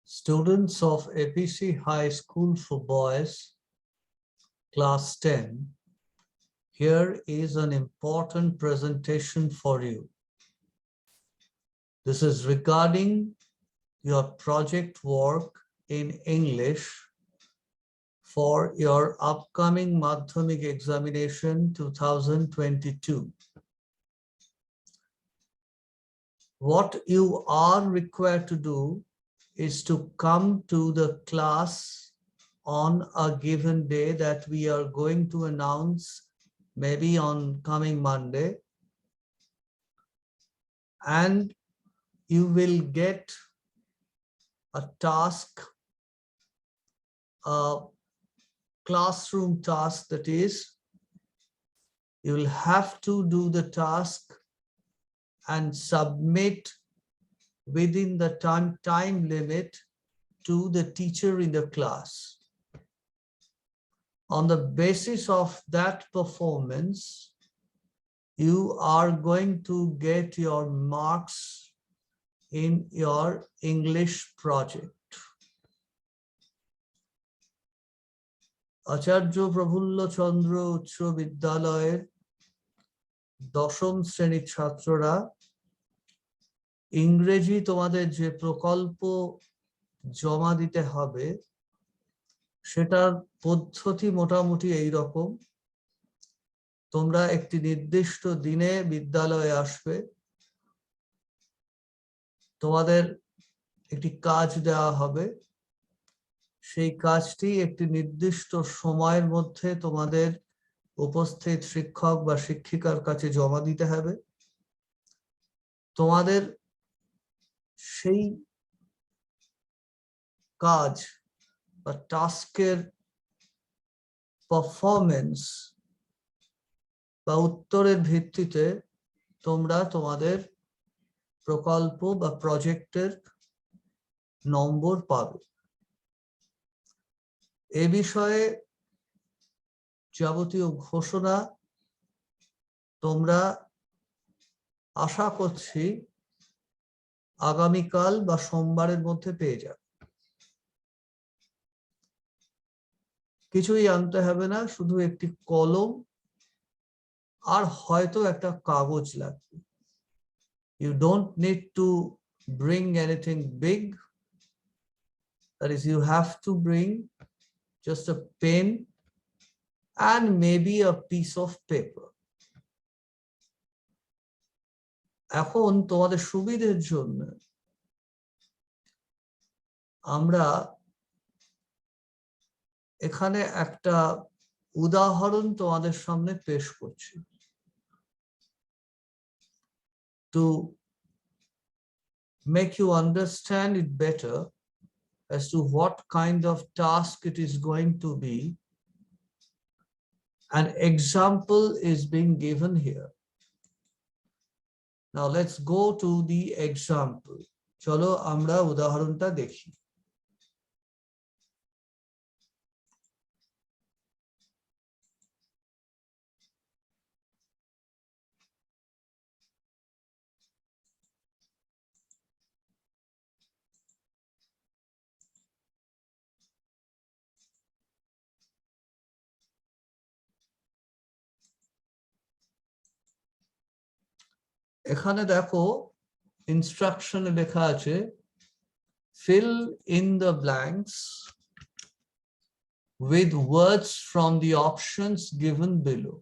Students of APC High School for Boys, Class 10, here is an important presentation for you. This is regarding your project work in English for your upcoming Madhyamik examination 2022. What you are required to do is to come to the class on a given day that we are going to announce maybe on coming Monday, and you will get a task, a classroom task, that is, you will have to do the task and submit within the time limit to the teacher in the class. On the basis of that performance, you are going to get your marks in your English project. Acharya Prafullo Chandra Ucch Bidyalayer দশম শ্রেণীর ছাত্ররা ইংরেজি তোমাদের যে প্রকল্প জমা দিতে হবে সেটার পদ্ধতি মোটামুটি এই রকম। তোমরা একটি নির্দিষ্ট দিনে বিদ্যালয়ে আসবে, তোমাদের একটি কাজ দেওয়া হবে, সেই কাজটি একটি নির্দিষ্ট সময়ের মধ্যে তোমাদের উপস্থিত শিক্ষক বা শিক্ষিকার কাছে জমা দিতে হবে। তোমাদের সেই কাজ বা টাস্কের পারফরমেন্স বা উত্তরের ভিত্তিতে তোমরা তোমাদের প্রকল্প বা প্রজেক্টের নম্বর পাবে। এ বিষয়ে যাবতীয় ঘোষণা তোমরা আশা করছি আগামীকাল বা সোমবারের মধ্যে পেয়ে যাবে। কিছুই আনতে হবে না, শুধু একটি কলম আর হয়তো একটা কাগজ লাগবে। You don't need to bring anything big. That is, you have to bring just a pen and maybe a piece of paper. এখন তোমাদের সুবিধার জন্য আমরা এখানে একটা উদাহরণ তোমাদের সামনে পেশ করছি। To make you understand it better as to what kind of task it is going to be, an example is being given here. Now let's go to the example. চলো আমরা উদাহরণটা দেখি। এখানে দেখো ইনস্ট্রাকশনে লেখা আছে fill in the blanks with words from the options given below.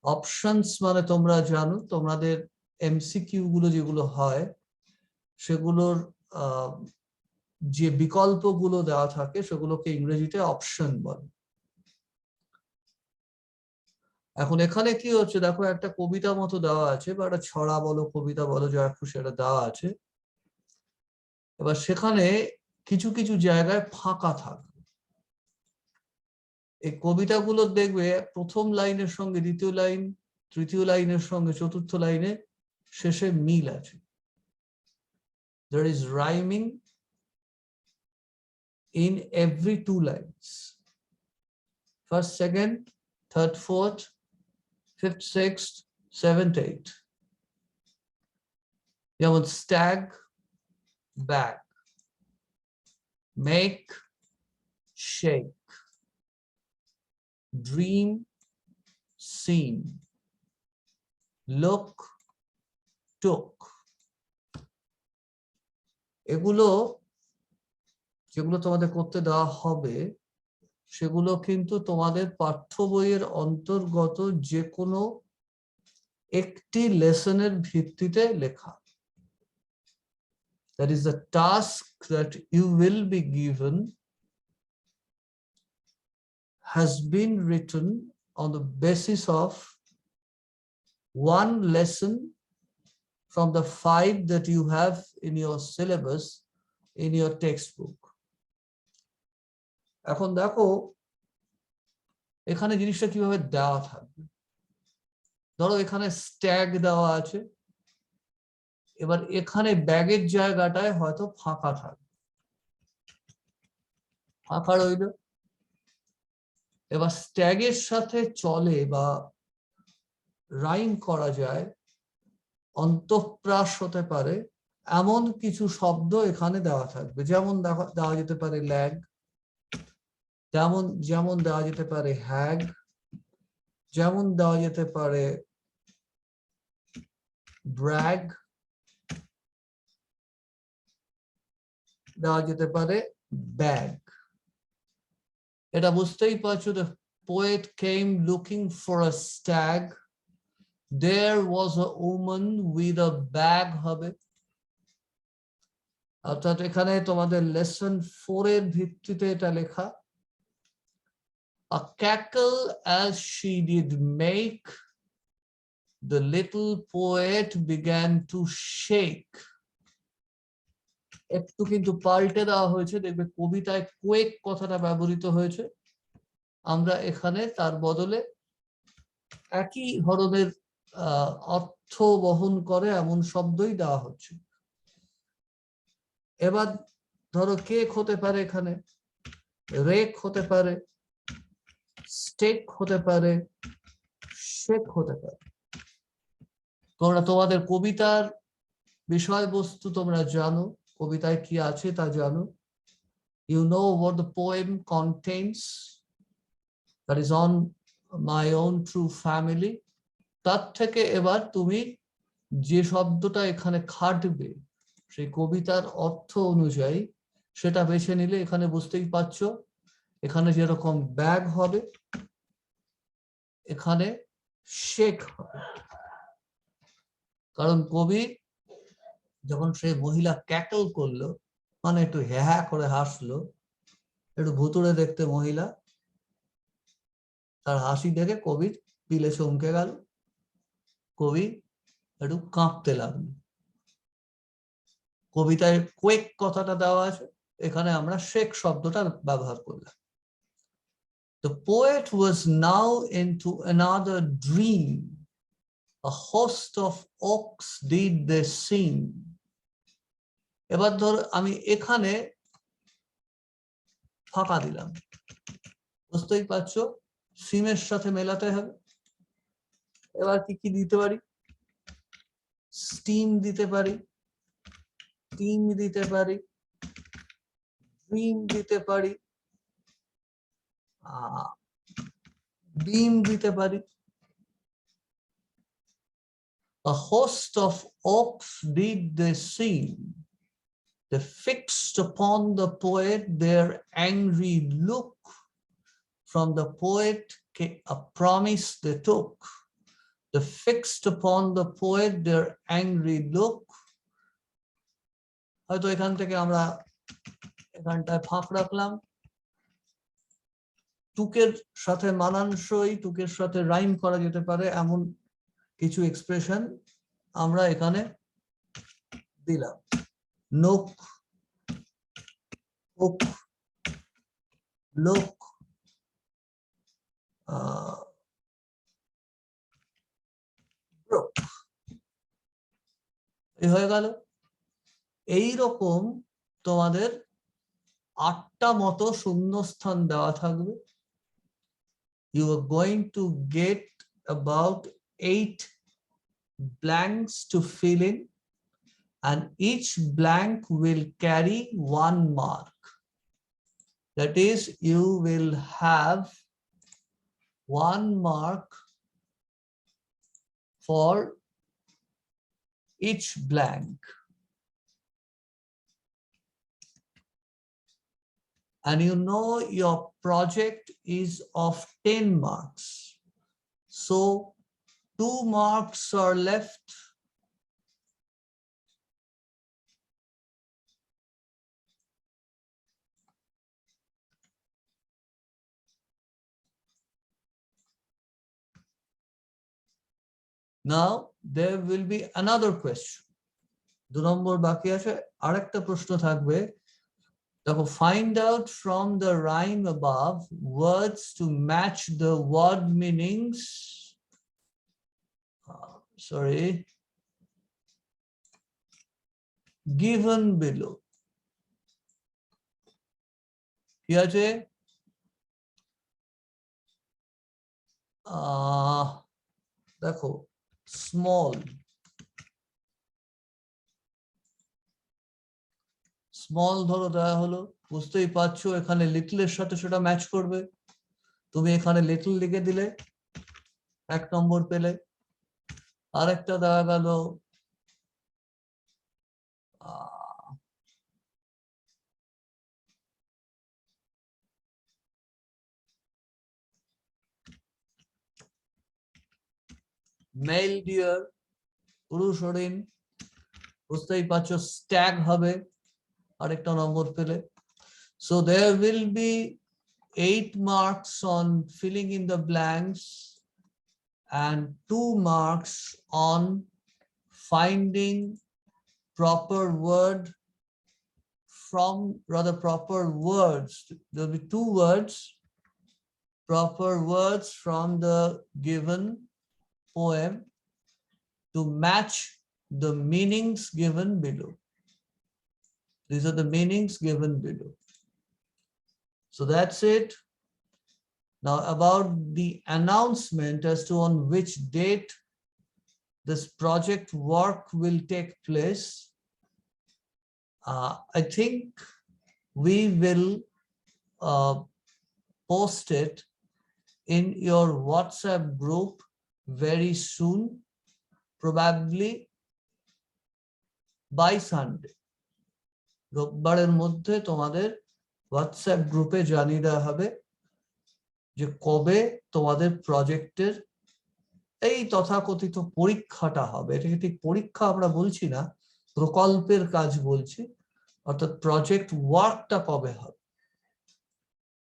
Options মানে তোমরা জানো, তোমাদের এমসিকিউ গুলো যেগুলো হয় সেগুলোর যে বিকল্পগুলো দেওয়া থাকে সেগুলোকে ইংরেজিতে অপশন বলে। এখন এখানে কি হচ্ছে দেখো, একটা কবিতা মতো দেওয়া আছে বা একটা ছড়া বলো, কবিতা বলো, যা খুশি এটা দেওয়া আছে। এবার সেখানে কিছু কিছু জায়গায় ফাঁকা থাকবে। এই কবিতাগুলো দেখবে প্রথম লাইনের সঙ্গে দ্বিতীয় লাইন, তৃতীয় লাইনের সঙ্গে চতুর্থ লাইনে শেষে মিল আছে। There is rhyming in every two lines. First, second, third, fourth, fifth, sixth, seventh, eighth. যেমন stag, bag, make, shake, dream, seen, look, took। এগুলো যেগুলো তোমাদের করতে দেওয়া হবে সেগুলো কিন্তু তোমাদের পাঠ্য বইয়ের অন্তর্গত যে কোনো একটি লেসনের ভিত্তিতে লেখা। That is the task that you will be given has been written on the basis of one lesson from the 5 that you have in your syllabus in your textbook। এখন দেখো এখানে জিনিসটা কিভাবে দেওয়া থাকবে। ধরো এখানে স্ট্যাগ দেওয়া আছে, এবার এখানে ব্যাগের জায়গাটায় হয়তো ফাঁকা থাকবে, ফাঁকা রইল। এবার স্ট্যাগের সাথে চলে বা রাইম করা যায়, অন্তঃপ্রাস হতে পারে এমন কিছু শব্দ এখানে দেওয়া থাকবে। যেমন দেওয়া যেতে পারে ল্যাগ, যেমন দেওয়া যেতে পারে হ্যাগ, যেমন দেওয়া যেতে পারে ব্র্যাগ, দেওয়া যেতে পারে ব্যাগ। এটা বুঝতেই পারছো, the poet came looking for a stag, there was a woman with a bag হবে। অর্থাৎ এখানে তোমাদের লেসন 4 এর ভিত্তিতে এটা লেখা। A cackle as she did make, the little poet began to shake। একটু কিন্তু পাল্টে দেওয়া হয়েছে, দেখবে কবিতায় কোয়েক কথাটা ব্যবহৃত হয়েছে, আমরা এখানে তার বদলে একই ধরনের অর্থ বহন করে এমন শব্দই দেওয়া হচ্ছে। এবার ধরো কেক হতে পারে, এখানে রেক হতে পারে, স্টেক হতে পারে, শেক হতে পারে। তোমরা তোমাদের কবিতার বিষয়বস্তু তোমরা জানো, কবিতায় কি আছে তা জানো। You know what the poem contains, that is on my own true family। তার থেকে এবার তুমি যে শব্দটা এখানে খাটবে সেই কবিতার অর্থ অনুযায়ী সেটা বেছে নিলে এখানে বুঝতেই পারছো, এখানে যেরকম ব্যাগ হবে এখানে শেক হবে। কারণ কবি যখন সেই মহিলা ক্যাকল করলো, মানে একটু হ্যাঁ করে হাসলো, একটু ভুতুড়ে দেখতে মহিলা, তার হাসি দেখে কবির পিলে চমকে গেল, কবি একটু কাঁপতে লাগলো। কবিতায় কোয়েক কথাটা দেওয়া আছে, এখানে আমরা শেক শব্দটা ব্যবহার করলাম। The poet was now into another dream, a host of oaks did they sing। এবার ধর আমি এখানে ফাঁকা দিলাম, বুঝতেই পারছো সিমের সাথে মেলাতে হবে। এবার কি কি দিতে পারি, স্টিম দিতে পারি, টিম দিতে পারি, ড্রিম দিতে পারি, ডিম দিতে পারি। A host of oaks did they sing, they fixed upon the poet their angry look, from the poet a promise they took, they fixed upon the poet their angry look। হয়তো এখান থেকে আমরা এখানটায় ফাঁক রাখলাম, টুকের সাথে মানানসই, টুকের সাথে রাইম করা যেতে পারে এমন কিছু এক্সপ্রেশন আমরা এখানে দিলাম। নোক, ওক, লোক, এই হয়ে গেল। এইরকম তোমাদের 8টা মতো শূন্যস্থান দেওয়া থাকবে। You are going to get about 8 blanks to fill in, and each blank will carry 1 mark. That is, you will have 1 mark for each blank. And you know your project is of 10 marks. So 2 marks are left. Now there will be another question. 2 নম্বর বাকি আছে, আরেকটা প্রশ্ন থাকবে। দেখো, find out from the rhyme above words to match the word meanings. Given below. কি আছে? দেখো, small ধরো দেওয়া হলো, বুঝতেই পারছো এখানে লিটল এর সাথে সেটা ম্যাচ করবে। তুমি এখানে লিটল লিখে দিলে, 1 নম্বর পেলে। আরেকটা দেওয়া গেল মেল ডিয়ার, পুরুষ হরিণ, বুঝতেই পারছো স্ট্যাগ হবে, আরেকটা নম্বর পেলে। So there will be 8 marks on filling in the blanks and 2 marks on finding proper word from, rather proper words. There will be 2 words, proper words from the given poem to match the meanings given below. These are the meanings given below. So that's it. Now about the announcement as to on which date this project work will take place, I think we will post it in your WhatsApp group very soon, probably by Sunday. রোববারের মধ্যে তোমাদের WhatsApp গ্রুপে জানিয়ে দেওয়া হবে যে কবে তোমাদের প্রজেক্টের এই তথাকথিত পরীক্ষাটা হবে। এটাকে ঠিক পরীক্ষা আমরা বলছি না, প্রকল্পের কাজ বলছি, অর্থাৎ প্রজেক্ট ওয়ার্কটা কবে হবে।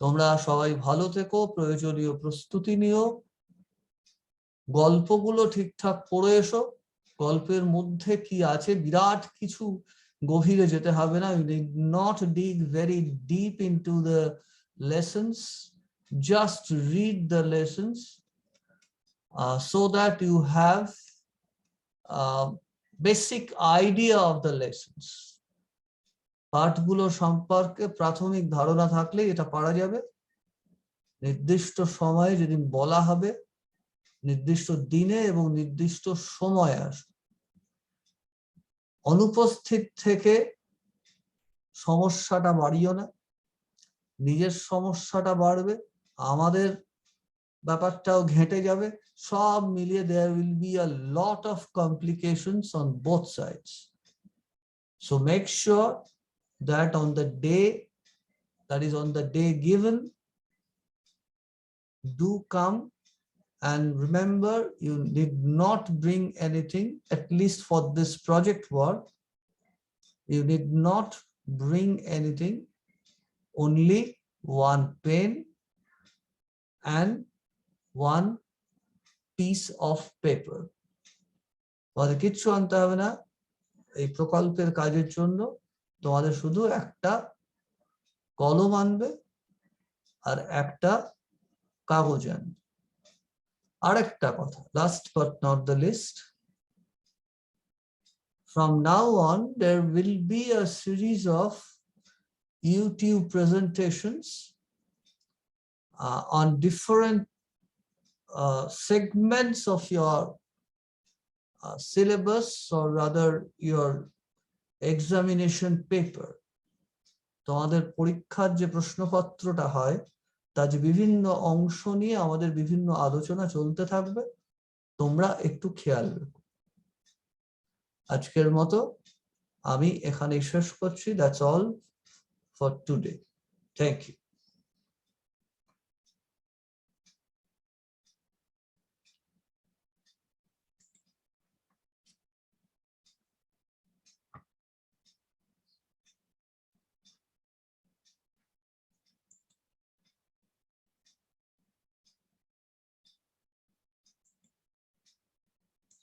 তোমরা সবাই ভালো থেকো, প্রয়োজনীয় প্রস্তুতি নিও, গল্পগুলো ঠিকঠাক পড়ে এসো। গল্পের মধ্যে কি আছে বিরাট কিছু গভীরে যেতে হবে না। You need not dig very deep into the lessons. Just read the lessons so that you have a basic idea of the lessons. পাঠগুলো সম্পর্কে প্রাথমিক ধারণা থাকলে এটা পারা যাবে। নির্দিষ্ট সময়ে যেদিন বলা হবে, নির্দিষ্ট দিনে এবং নির্দিষ্ট সময়ে আসবে। অনুপস্থিত থেকে সমস্যাটা বাড়িও না, নিজের সমস্যাটা বাড়বে, আমাদের ব্যাপারটাও ঘেঁটে যাবে। সব মিলিয়ে there will be a lot of complications on both sides. So make sure that on the day, that is on the day given, do come. And remember, you did not bring anything, at least for this project work. You did not bring anything, only 1 pen and 1 piece of paper. তোমাদের কিচ্ছু আনতে হবে না এই প্রকল্পের কাজের জন্য, তোমাদের শুধু একটা কলম আনবে আর একটা কাগজ আনবে। আরেকটা কথা, last but not the least, from now on there will be a series of YouTube presentations on different segments of your syllabus, or rather your examination paper. তোমাদের পরীক্ষার যে প্রশ্নপত্রটা হয় তা যে বিভিন্ন অংশ নিয়ে আমাদের বিভিন্ন আলোচনা চলতে থাকবে, তোমরা একটু খেয়াল রেখো। আজকের মতো আমি এখানে শেষ করছি। That's all for today. Thank you.